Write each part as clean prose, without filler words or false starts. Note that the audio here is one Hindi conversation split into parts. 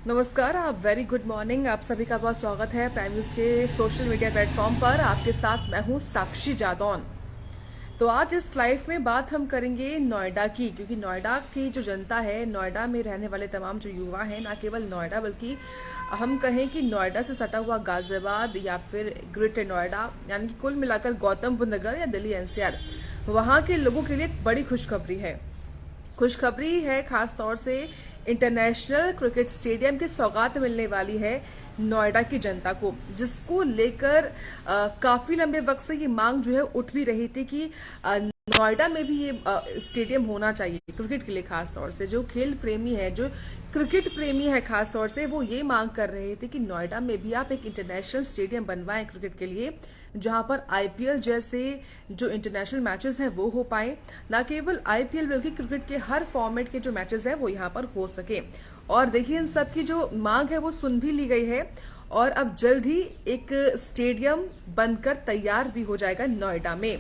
नमस्कार, आप वेरी गुड मॉर्निंग। आप सभी का बहुत स्वागत है प्राइम न्यूज के सोशल मीडिया प्लेटफॉर्म पर। आपके साथ मैं हूं साक्षी जादौन। तो आज इस लाइव में बात हम करेंगे नोएडा की, क्योंकि नोएडा की जो जनता है, नोएडा में रहने वाले तमाम जो युवा हैं, ना केवल नोएडा बल्कि हम कहें कि नोएडा से सटा हुआ गाजियाबाद या फिर ग्रेटर नोएडा, यानी कि कुल मिलाकर गौतम बुद्ध नगर या दिल्ली एनसीआर, वहां के लोगों के लिए एक बड़ी खुशखबरी है। खुशखबरी है खास तौर से इंटरनेशनल क्रिकेट स्टेडियम की सौगात मिलने वाली है नोएडा की जनता को, जिसको लेकर काफी लंबे वक्त से ये मांग जो है उठ भी रही थी कि नोएडा में भी ये स्टेडियम होना चाहिए क्रिकेट के लिए। खास तौर से जो खेल प्रेमी है, जो क्रिकेट प्रेमी है खास तौर से, वो ये मांग कर रहे थे कि नोएडा में भी आप एक इंटरनेशनल स्टेडियम बनवाएं क्रिकेट के लिए, जहां पर आईपीएल जैसे जो इंटरनेशनल मैचेस हैं वो हो पाए। ना केवल आईपीएल बल्कि क्रिकेट के हर फॉर्मेट के जो मैचेस हैं वो यहां पर हो सके। और देखिए, इन सब की जो मांग है वो सुन भी ली गई है और अब जल्द ही एक स्टेडियम बनकर तैयार भी हो जाएगा नोएडा में।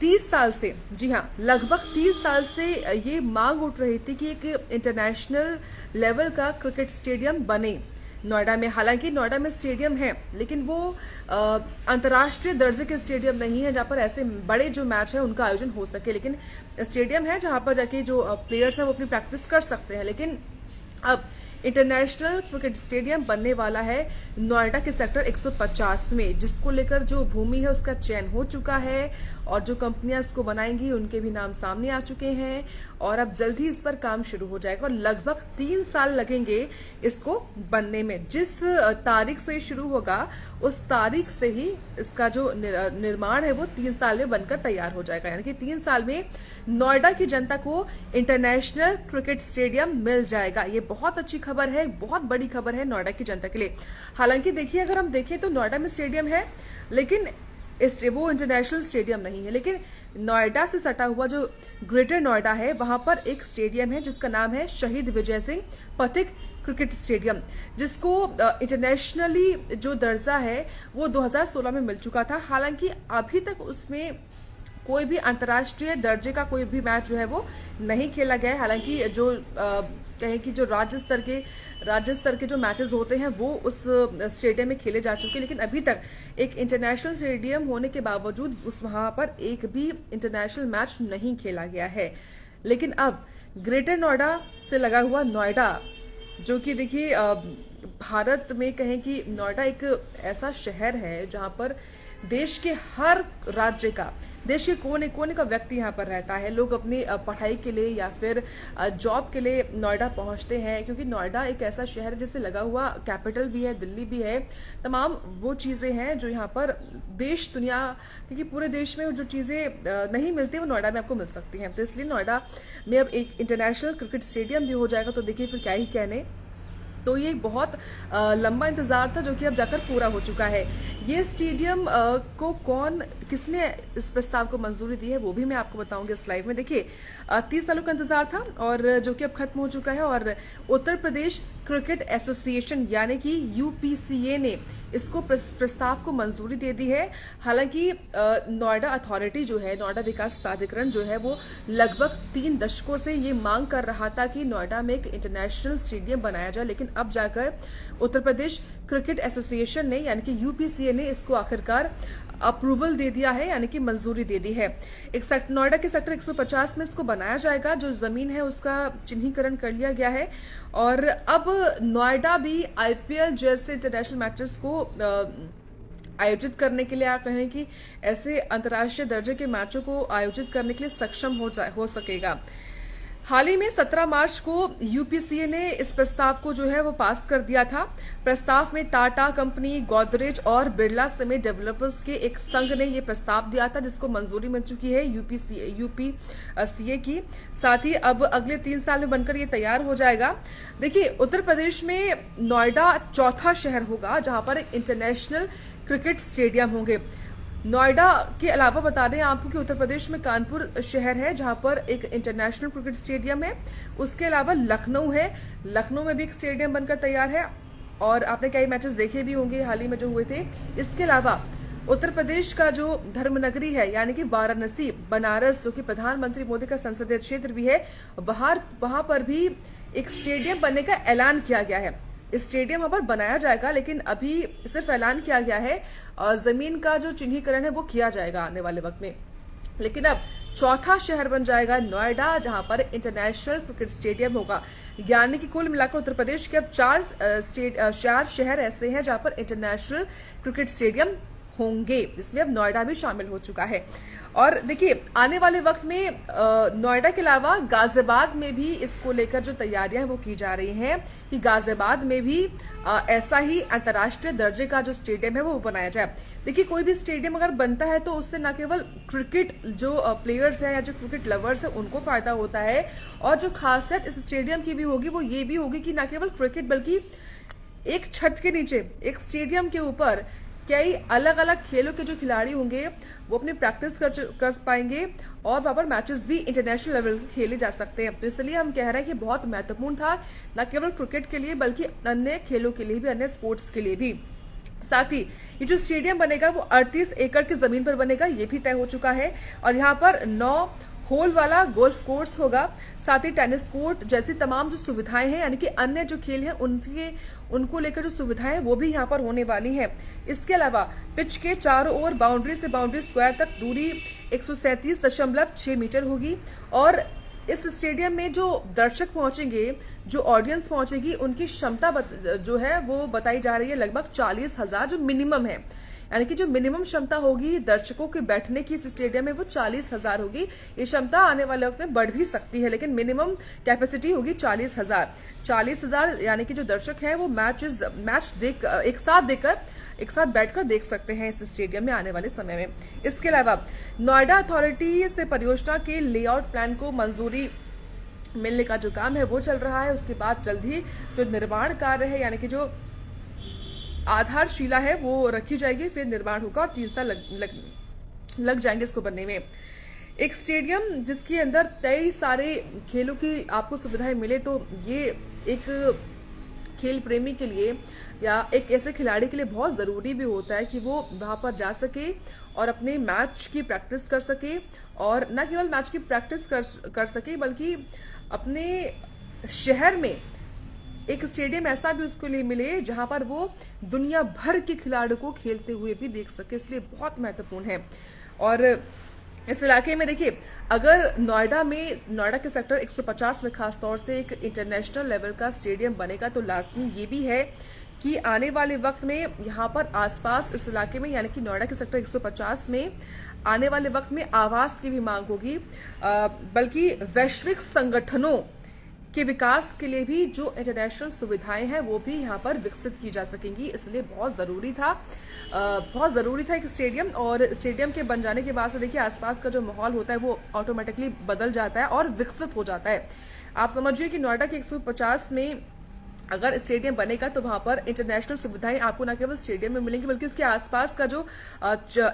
30 साल से, जी हाँ, लगभग 30 साल से ये मांग उठ रही थी कि एक इंटरनेशनल लेवल का क्रिकेट स्टेडियम बने नोएडा में। हालांकि नोएडा में स्टेडियम है, लेकिन वो अंतर्राष्ट्रीय दर्जे के स्टेडियम नहीं है जहां पर ऐसे बड़े जो मैच है उनका आयोजन हो सके। लेकिन स्टेडियम है जहां पर जाके जो प्लेयर्स हैं वो अपनी प्रैक्टिस कर सकते हैं। लेकिन अब इंटरनेशनल क्रिकेट स्टेडियम बनने वाला है नोएडा के सेक्टर 150 में, जिसको लेकर जो भूमि है उसका चयन हो चुका है और जो कंपनियां इसको बनाएंगी उनके भी नाम सामने आ चुके हैं और अब जल्द ही इस पर काम शुरू हो जाएगा। और लगभग 3 साल लगेंगे इसको बनने में। जिस तारीख से शुरू होगा उस तारीख से ही इसका जो निर्माण है वो 3 साल में बनकर तैयार हो जाएगा। यानी कि 3 साल में नोएडा की जनता को इंटरनेशनल क्रिकेट स्टेडियम मिल जाएगा। ये बहुत अच्छी खबर है, बहुत बड़ी खबर है नोएडा की जनता के लिए। हालांकि देखिए, अगर हम देखें तो नोएडा में स्टेडियम है, लेकिन वो इंटरनेशनल स्टेडियम नहीं है। लेकिन नोएडा से सटा हुआ जो ग्रेटर नोएडा है, वहां पर एक स्टेडियम है जिसका नाम है शहीद विजय सिंह पथिक क्रिकेट स्टेडियम, जिसको इंटरनेशनली जो दर्जा है वो 2016 में मिल चुका था। हालांकि अभी तक उसमें कोई भी अंतर्राष्ट्रीय दर्जे का कोई भी मैच जो है वो नहीं खेला गया है। हालांकि जो कहें कि जो राज्य स्तर के जो मैचेस होते हैं वो उस स्टेडियम में खेले जा चुके हैं, लेकिन अभी तक एक इंटरनेशनल स्टेडियम होने के बावजूद वहां पर एक भी इंटरनेशनल मैच नहीं खेला गया है। लेकिन अब ग्रेटर नोएडा से लगा हुआ नोएडा, जो कि देखिए भारत में कहें कि नोएडा एक ऐसा शहर है जहां पर देश के हर राज्य का, देश के कोने कोने का व्यक्ति यहाँ पर रहता है। लोग अपनी पढ़ाई के लिए या फिर जॉब के लिए नोएडा पहुंचते हैं, क्योंकि नोएडा एक ऐसा शहर जिससे लगा हुआ कैपिटल भी है, दिल्ली भी है। तमाम वो चीजें हैं जो यहाँ पर देश दुनिया, क्योंकि पूरे देश में जो चीजें नहीं मिलती वो नोएडा में आपको मिल सकती हैं। तो इसलिए नोएडा में अब एक इंटरनेशनल क्रिकेट स्टेडियम भी हो जाएगा। तो देखिए फिर क्या ही कहने। तो ये बहुत लंबा इंतजार था जो कि अब जाकर पूरा हो चुका है। ये स्टेडियम को किसने इस प्रस्ताव को मंजूरी दी है वो भी मैं आपको बताऊंगी इस लाइव में। देखिए 30 सालों का इंतजार था और जो कि अब खत्म हो चुका है और उत्तर प्रदेश क्रिकेट एसोसिएशन यानी कि यूपीसीए ने इसको प्रस्ताव को मंजूरी दे दी है। हालांकि नोएडा अथॉरिटी जो है, नोएडा विकास प्राधिकरण जो है, वो लगभग 3 दशकों से ये मांग कर रहा था कि नोएडा में एक इंटरनेशनल स्टेडियम बनाया जाए, लेकिन अब जाकर उत्तर प्रदेश क्रिकेट एसोसिएशन ने यानी कि यूपीसीए ने इसको आखिरकार अप्रूवल दे दिया है, यानी कि मंजूरी दे दी है। नोएडा के सेक्टर 150 में इसको बनाया जाएगा। जो जमीन है उसका चिन्हीकरण कर लिया गया है और अब नोएडा भी आईपीएल जैसे इंटरनेशनल मैचेस को आयोजित करने के लिए, आप कहें कि ऐसे अंतर्राष्ट्रीय दर्जे के मैचों को आयोजित करने के लिए सक्षम हो सकेगा। हाल ही में 17 मार्च को यूपीसीए ने इस प्रस्ताव को जो है वो पास कर दिया था। प्रस्ताव में टाटा कंपनी, गोदरेज और बिरला समेत डेवलपर्स के एक संघ ने ये प्रस्ताव दिया था, जिसको मंजूरी मिल चुकी है यूपीसीए की। साथ ही अब अगले 3 साल में बनकर ये तैयार हो जाएगा। देखिए, उत्तर प्रदेश में नोएडा चौथा शहर होगा जहां पर एक इंटरनेशनल क्रिकेट स्टेडियम होंगे। नोएडा के अलावा बता दें आपको कि उत्तर प्रदेश में कानपुर शहर है जहां पर एक इंटरनेशनल क्रिकेट स्टेडियम है। उसके अलावा लखनऊ है, लखनऊ में भी एक स्टेडियम बनकर तैयार है और आपने कई मैचेस देखे भी होंगे हाल ही में जो हुए थे। इसके अलावा उत्तर प्रदेश का जो धर्मनगरी है यानी कि वाराणसी, बनारस, जो कि प्रधानमंत्री मोदी का संसदीय क्षेत्र भी है, वहां पर भी एक स्टेडियम बनने का ऐलान किया गया है। स्टेडियम वहां पर बनाया जाएगा, लेकिन अभी सिर्फ ऐलान किया गया है और जमीन का जो चिन्हीकरण है वो किया जाएगा आने वाले वक्त में। लेकिन अब चौथा शहर बन जाएगा नोएडा, जहां पर इंटरनेशनल क्रिकेट स्टेडियम होगा। यानी कि कुल मिलाकर उत्तर प्रदेश के अब चार शहर ऐसे हैं जहां पर इंटरनेशनल क्रिकेट स्टेडियम होंगे, जिसमें अब नोएडा भी शामिल हो चुका है। और देखिए, आने वाले वक्त में नोएडा के अलावा गाजियाबाद में भी इसको लेकर जो तैयारियां हैं वो की जा रही हैं कि गाजियाबाद में भी ऐसा ही अंतर्राष्ट्रीय दर्जे का जो स्टेडियम है वो बनाया जाए। देखिए, कोई भी स्टेडियम अगर बनता है तो उससे न केवल क्रिकेट जो प्लेयर्स हैं या जो क्रिकेट लवर्स हैं उनको फायदा होता है, और जो खासियत इस स्टेडियम की भी होगी वो ये भी होगी कि न केवल क्रिकेट बल्कि एक छत के नीचे, एक स्टेडियम के ऊपर कई अलग अलग खेलों के जो खिलाड़ी होंगे वो अपनी प्रैक्टिस कर पाएंगे, और वहां पर मैचेस भी इंटरनेशनल लेवल के खेले जा सकते हैं। तो इसलिए हम कह रहे हैं कि बहुत महत्वपूर्ण था, न केवल क्रिकेट के लिए बल्कि अन्य खेलों के लिए भी, अन्य स्पोर्ट्स के लिए भी। साथ ही ये जो स्टेडियम बनेगा वो 38 एकड़ की जमीन पर बनेगा, ये भी तय हो चुका है। और यहाँ पर 9 होल वाला गोल्फ कोर्स होगा, साथ ही टेनिस कोर्ट जैसी तमाम जो सुविधाएं हैं, यानी कि अन्य जो खेल हैं उनको लेकर जो सुविधाएं वो भी यहाँ पर होने वाली हैं। इसके अलावा पिच के चारों ओर बाउंड्री से बाउंड्री स्क्वायर तक दूरी 137.6 मीटर होगी, और इस स्टेडियम में जो दर्शक पहुंचेंगे, जो ऑडियंस पहुंचेगी, उनकी क्षमता जो है वो बताई जा रही है लगभग 40,000, जो मिनिमम है। यानी कि जो मिनिमम क्षमता होगी दर्शकों के बैठने की इस स्टेडियम में वो 40,000 होगी। ये क्षमता आने वाले वक्त में बढ़ भी सकती है, लेकिन मिनिमम कैपेसिटी होगी 40,000 यानी कि जो दर्शक हैं वो मैच एक साथ बैठकर देख सकते हैं इस स्टेडियम में आने वाले समय में। इसके अलावा नोएडा अथॉरिटी से परियोजना के लेआउट प्लान को मंजूरी मिलने का जो काम है वो चल रहा है। उसके बाद जल्द ही जो निर्माण कार्य है, यानी कि जो आधारशिला है वो रखी जाएगी, फिर निर्माण होगा और 3 साल लग जाएंगे इसको बनने में। एक स्टेडियम जिसके अंदर कई सारे खेलों की आपको सुविधाएं मिले, तो ये एक खेल प्रेमी के लिए या एक ऐसे खिलाड़ी के लिए बहुत जरूरी भी होता है कि वो वहां पर जा सके और अपने मैच की प्रैक्टिस कर सके, और न केवल मैच की प्रैक्टिस कर सके बल्कि अपने शहर में एक स्टेडियम ऐसा भी उसके लिए मिले जहां पर वो दुनिया भर के खिलाड़ियों को खेलते हुए भी देख सके, इसलिए बहुत महत्वपूर्ण है। और इस इलाके में देखिए, अगर नोएडा के सेक्टर 150 में खासतौर से एक इंटरनेशनल लेवल का स्टेडियम बनेगा, तो लाजमी ये भी है कि आने वाले वक्त में यहाँ पर आसपास इस इलाके में, यानी कि नोएडा के सेक्टर 150 में आने वाले वक्त में आवास की भी मांग होगी, बल्कि वैश्विक संगठनों के विकास के लिए भी जो इंटरनेशनल सुविधाएं हैं वो भी यहाँ पर विकसित की जा सकेंगी। इसलिए बहुत जरूरी था एक स्टेडियम, और स्टेडियम के बन जाने के बाद से देखिए आसपास का जो माहौल होता है वो ऑटोमेटिकली बदल जाता है और विकसित हो जाता है। आप समझिए कि नोएडा के 150 में अगर स्टेडियम बनेगा तो वहां पर इंटरनेशनल सुविधाएं आपको न केवल स्टेडियम में मिलेंगी बल्कि उसके आसपास का जो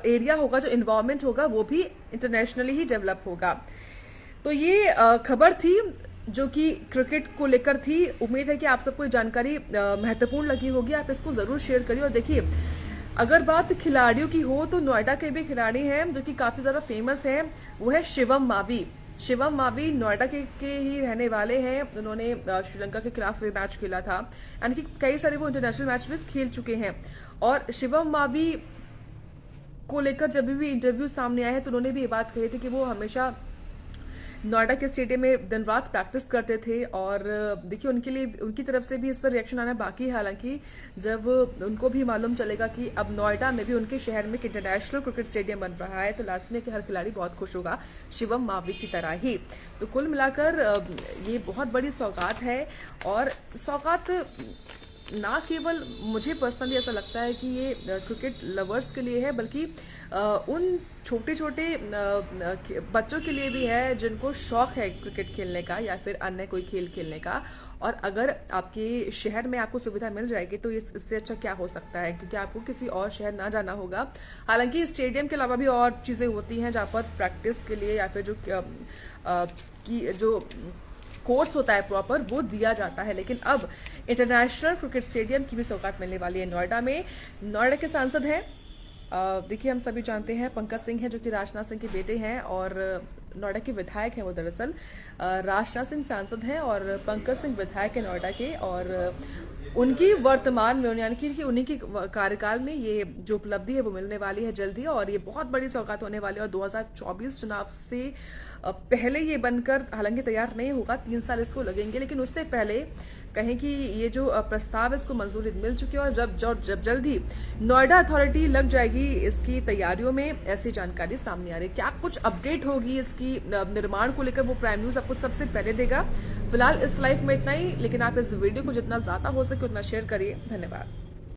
एरिया होगा, जो इन्वायरमेंट होगा, वो भी इंटरनेशनली ही डेवलप होगा। तो ये खबर थी जो कि क्रिकेट को लेकर थी। उम्मीद है कि आप सबको जानकारी महत्वपूर्ण लगी होगी, आप इसको जरूर शेयर करिए। और देखिए, अगर बात खिलाड़ियों की हो तो नोएडा के भी खिलाड़ी हैं जो कि काफी ज्यादा फेमस हैं, वो है शिवम मावी नोएडा के ही रहने वाले हैं। उन्होंने श्रीलंका के खिलाफ मैच खेला था, यानी कि कई सारे वो इंटरनेशनल मैच में खेल चुके हैं। और शिवम मावी को लेकर जब भी इंटरव्यू सामने आए हैं तो उन्होंने भी ये बात कही थी कि वो हमेशा नोएडा के स्टेडियम में दिन रात प्रैक्टिस करते थे। और देखिए, उनकी तरफ से भी इस पर रिएक्शन आना बाकी है, हालांकि जब उनको भी मालूम चलेगा कि अब नोएडा में भी उनके शहर में एक इंटरनेशनल क्रिकेट स्टेडियम बन रहा है तो लाजमी है कि हर खिलाड़ी बहुत खुश होगा, शिवम मावी की तरह ही। तो कुल मिलाकर ये बहुत बड़ी सौगात है, और सौगात ना केवल मुझे पर्सनली ऐसा लगता है कि ये क्रिकेट लवर्स के लिए है, बल्कि उन छोटे बच्चों के लिए भी है जिनको शौक है क्रिकेट खेलने का या फिर अन्य कोई खेल खेलने का। और अगर आपके शहर में आपको सुविधा मिल जाएगी तो इससे अच्छा क्या हो सकता है, क्योंकि आपको किसी और शहर ना जाना होगा। हालांकि स्टेडियम के अलावा भी और चीजें होती हैं जहाँ पर प्रैक्टिस के लिए या फिर जो कोर्स होता है प्रॉपर वो दिया जाता है, लेकिन अब इंटरनेशनल क्रिकेट स्टेडियम की भी सौगात मिलने वाली है नोएडा में। नोएडा के सांसद हैं देखिए, हम सभी जानते हैं पंकज सिंह है जो कि राजनाथ सिंह के बेटे हैं और नोएडा के विधायक हैं। वो दरअसल राजनाथ सिंह सांसद हैं और पंकज सिंह विधायक है नोएडा के। और उनकी वर्तमान में यानी कि उन्हीं के कार्यकाल में ये जो उपलब्धि है वो मिलने वाली है जल्दी, और ये बहुत बड़ी सौगात होने वाली है। और 2024 चुनाव से पहले ये बनकर हालांकि तैयार नहीं होगा, 3 साल इसको लगेंगे, लेकिन उससे पहले कहें कि ये जो प्रस्ताव है इसको मंजूरी मिल चुकी है। और जब जल्द ही नोएडा अथॉरिटी लग जाएगी इसकी तैयारियों में, ऐसी जानकारी सामने आ रही है। क्या कुछ अपडेट होगी इसकी निर्माण को लेकर, वो प्राइम न्यूज आपको सबसे पहले देगा। फिलहाल इस लाइफ में इतना ही, लेकिन आप इस वीडियो को जितना ज्यादा हो सके उतना शेयर करिए। धन्यवाद।